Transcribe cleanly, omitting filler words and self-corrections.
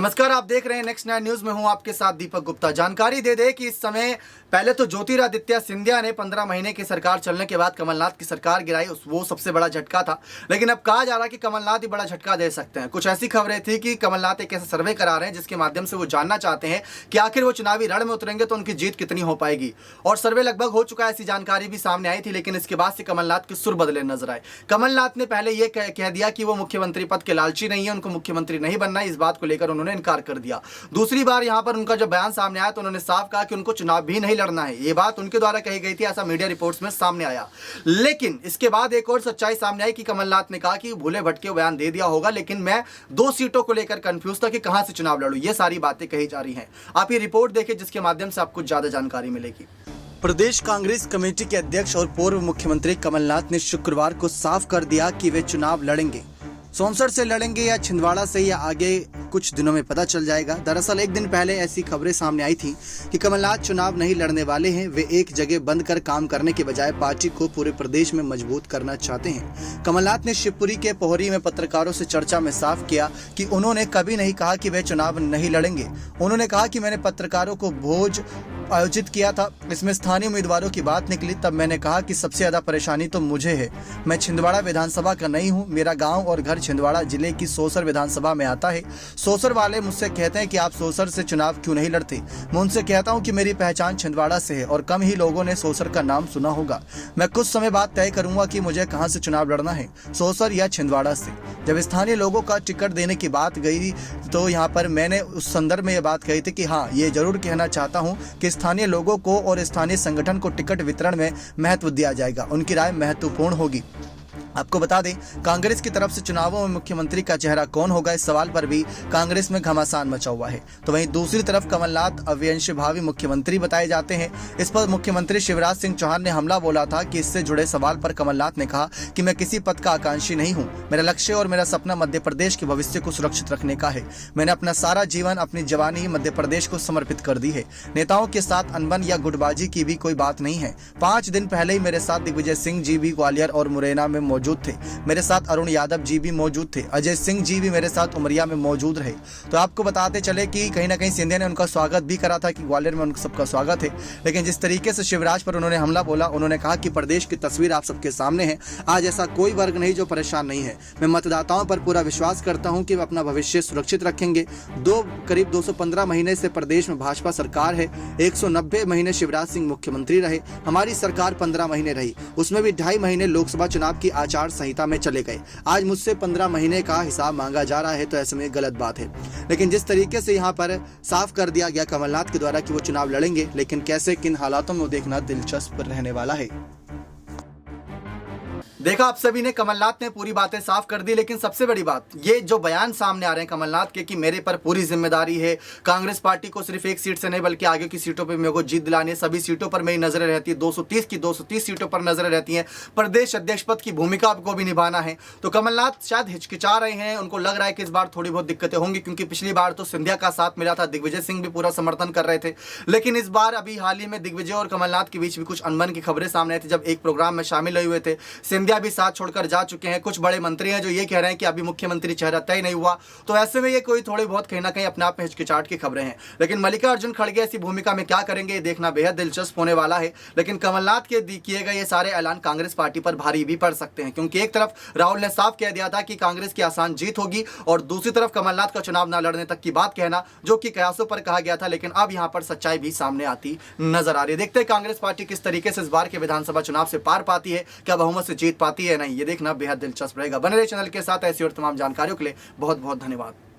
नमस्कार, आप देख रहे हैं नेक्स्ट 9 न्यूज में हूं आपके साथ दीपक गुप्ता। जानकारी दे दे कि इस समय पहले तो ज्योतिरादित्य सिंधिया ने 15 महीने की सरकार चलने के बाद कमलनाथ की सरकार गिराई, वो सबसे बड़ा झटका था। लेकिन अब कहा जा रहा है कि कमलनाथ ही बड़ा झटका दे सकते हैं। कुछ ऐसी खबरें थी कि कमलनाथ एक ऐसा सर्वे करा रहे हैं जिसके माध्यम से वो जानना चाहते हैं कि आखिर वो चुनावी रण में उतरेंगे तो उनकी जीत कितनी हो पाएगी। और सर्वे लगभग हो चुका है, ऐसी जानकारी भी सामने आई थी। लेकिन इसके बाद से कमलनाथ के सुर बदले नजर आए। कमलनाथ ने पहले यह कह दिया कि वो मुख्यमंत्री पद के लालची नहीं है, उनको मुख्यमंत्री नहीं बनना है। इस बात को लेकर उन्होंने इनकार कर दिया। दूसरी बार यहां पर उनका जब बयान सामने आया तो उन्होंने साफ कहा कि उनको चुनाव भी नहीं लड़ना है। ये बात उनके द्वारा कही गई थी, ऐसा मीडिया रिपोर्ट्स में सामने आया। लेकिन इसके बाद एक और सच्चाई सामने आई कि कमलनाथ ने कहा कि भूले भटके बयान दे दिया होगा, लेकिन मैं 2 सीटों को लेकर कंफ्यूज था कि कहां से चुनाव लड़ूं। ये सारी बातें कही जा रही हैं। आप ये रिपोर्ट देखिए जिसके माध्यम से आपको ज्यादा जानकारी मिलेगी। प्रदेश कांग्रेस कमेटी के अध्यक्ष और पूर्व मुख्यमंत्री कमलनाथ ने शुक्रवार को साफ कर दिया कि वे चुनाव लड़ेंगे। सोनसर से लड़ेंगे या छिंदवाड़ा से, या आगे कुछ दिनों में पता चल जाएगा। दरअसल एक दिन पहले ऐसी खबरें सामने आई थी कि कमलनाथ चुनाव नहीं लड़ने वाले हैं। वे एक जगह बंद कर काम करने के बजाय पार्टी को पूरे प्रदेश में मजबूत करना चाहते हैं। कमलनाथ ने शिवपुरी के पोहरी में पत्रकारों से चर्चा में साफ किया कि उन्होंने कभी नहीं कहा कि वे चुनाव नहीं लड़ेंगे। उन्होंने कहा कि मैंने पत्रकारों को भोज आयोजित किया था, इसमें स्थानीय उम्मीदवारों की बात निकली, तब मैंने कहा कि सबसे ज्यादा परेशानी तो मुझे है। मैं छिंदवाड़ा विधानसभा का नहीं हूं, मेरा गांव और घर छिंदवाड़ा जिले की सोसर विधानसभा में आता है। सोसर वाले मुझसे कहते हैं कि आप सोसर से चुनाव क्यों नहीं लड़ते। मैं उनसे कहता हूं कि मेरी पहचान छिंदवाड़ा से है और कम ही लोगों ने सोसर का नाम सुना होगा। मैं कुछ समय बाद तय करूंगा कि मुझे कहां से चुनाव लड़ना है, सोसर या छिंदवाड़ा से। जब स्थानीय लोगों का टिकट देने की बात गई तो यहाँ पर मैंने उस संदर्भ में ये बात कही थी कि हाँ, ये जरूर कहना चाहता हूँ कि स्थानीय लोगों को और स्थानीय संगठन को टिकट वितरण में महत्व दिया जाएगा, उनकी राय महत्वपूर्ण होगी। आपको बता दें, कांग्रेस की तरफ से चुनावों में मुख्यमंत्री का चेहरा कौन होगा, इस सवाल पर भी कांग्रेस में घमासान मचा हुआ है। तो वहीं दूसरी तरफ कमलनाथ अव्यंशी भावी मुख्यमंत्री बताए जाते हैं। इस पर मुख्यमंत्री शिवराज सिंह चौहान ने हमला बोला था कि इससे जुड़े सवाल पर कमलनाथ ने कहा कि मैं किसी पद का आकांक्षी नहीं हूं। मेरा लक्ष्य और मेरा सपना मध्य प्रदेश के भविष्य को सुरक्षित रखने का है। मैंने अपना सारा जीवन, अपनी जवानी मध्य प्रदेश को समर्पित कर दी है। नेताओं के साथ अनबन या गुटबाजी की भी कोई बात नहीं है। 5 दिन पहले ही मेरे साथ दिग्विजय सिंह जी भी ग्वालियर और मुरैना में मौजूद थे। मेरे साथ अरुण यादव जी भी मौजूद थे। अजय सिंह जी भी मेरे साथ उमरिया में मौजूद रहे। तो आपको बताते चले कि कहीं ना कहीं सिंधिया ने उनका स्वागत भी करा था कि ग्वालियर में उनका सबका स्वागत है। लेकिन जिस तरीके से शिवराज पर उन्होंने हमला बोला, उन्होंने कहा कि प्रदेश की तस्वीर आप सबके सामने है। आज ऐसा कोई वर्ग नहीं जो परेशान नहीं है। मैं मतदाताओं पर पूरा विश्वास करता हूं कि वे अपना भविष्य सुरक्षित रखेंगे। करीब 215 महीने से प्रदेश में भाजपा सरकार है। 190 महीने शिवराज सिंह मुख्यमंत्री रहे। हमारी सरकार 15 महीने रही, उसमें भी 2.5 महीने लोकसभा चुनाव की आचार संहिता में चले गए। आज मुझसे 15 महीने का हिसाब मांगा जा रहा है, तो ऐसे में गलत बात है। लेकिन जिस तरीके से यहाँ पर साफ कर दिया गया कमलनाथ के द्वारा कि वो चुनाव लड़ेंगे, लेकिन कैसे, किन हालातों में वो देखना दिलचस्प रहने वाला है। देखा आप सभी ने, कमलनाथ ने पूरी बातें साफ कर दी। लेकिन सबसे बड़ी बात, ये जो बयान सामने आ रहे हैं कमलनाथ के कि मेरे पर पूरी जिम्मेदारी है, कांग्रेस पार्टी को सिर्फ एक सीट से नहीं बल्कि आगे की सीटों पर मेरे को जीत दिलानी है, सभी सीटों पर मेरी नजरें रहती है, 230 की 230 सीटों पर नजरें रहती हैं, प्रदेश अध्यक्ष पद की भूमिका को भी निभाना है। तो कमलनाथ शायद हिचकिचा रहे हैं। उनको लग रहा है कि इस बार थोड़ी बहुत दिक्कतें होंगी, क्योंकि पिछली बार तो सिंधिया का साथ मिला था, दिग्विजय सिंह भी पूरा समर्थन कर रहे थे। लेकिन इस बार अभी हाल ही में दिग्विजय और कमलनाथ के बीच भी कुछ अनबन की खबरें सामने आई थी। जब एक प्रोग्राम में शामिल हुए थे, सिंधिया भी साथ छोड़कर जा चुके हैं। कुछ बड़े मंत्री हैं जो ये कह रहे हैं कि अभी मुख्यमंत्री चेहरा तय नहीं हुआ। तो ऐसे में ये कोई थोड़ी बहुत कहीं ना कहीं अपने आप में हिचकिचाहट की खबरें हैं। लेकिन मल्लिकार्जुन खड़गे ऐसी भूमिका में क्या करेंगे, ये देखना बेहद दिलचस्प होने वाला है। लेकिन कमलनाथ के किए गए ये सारे ऐलान कांग्रेस पार्टी पर भारी भी पड़ सकते हैं, क्योंकि एक तरफ राहुल ने साफ कह दिया था कि कांग्रेस की आसान जीत होगी, और दूसरी तरफ कमलनाथ का चुनाव न लड़ने तक की बात कहना, जो कि कयासों पर कहा गया था। लेकिन अब यहां पर सच्चाई भी सामने आती नजर आ रही है। देखते हैं कांग्रेस पार्टी किस तरीके से इस बार के विधानसभा चुनाव से पार पाती है, क्या बहुमत से जीत पाती है नहीं, ये देखना बेहद दिलचस्प रहेगा। बने रहिए चैनल के साथ। ऐसी और तमाम जानकारियों के लिए बहुत बहुत धन्यवाद।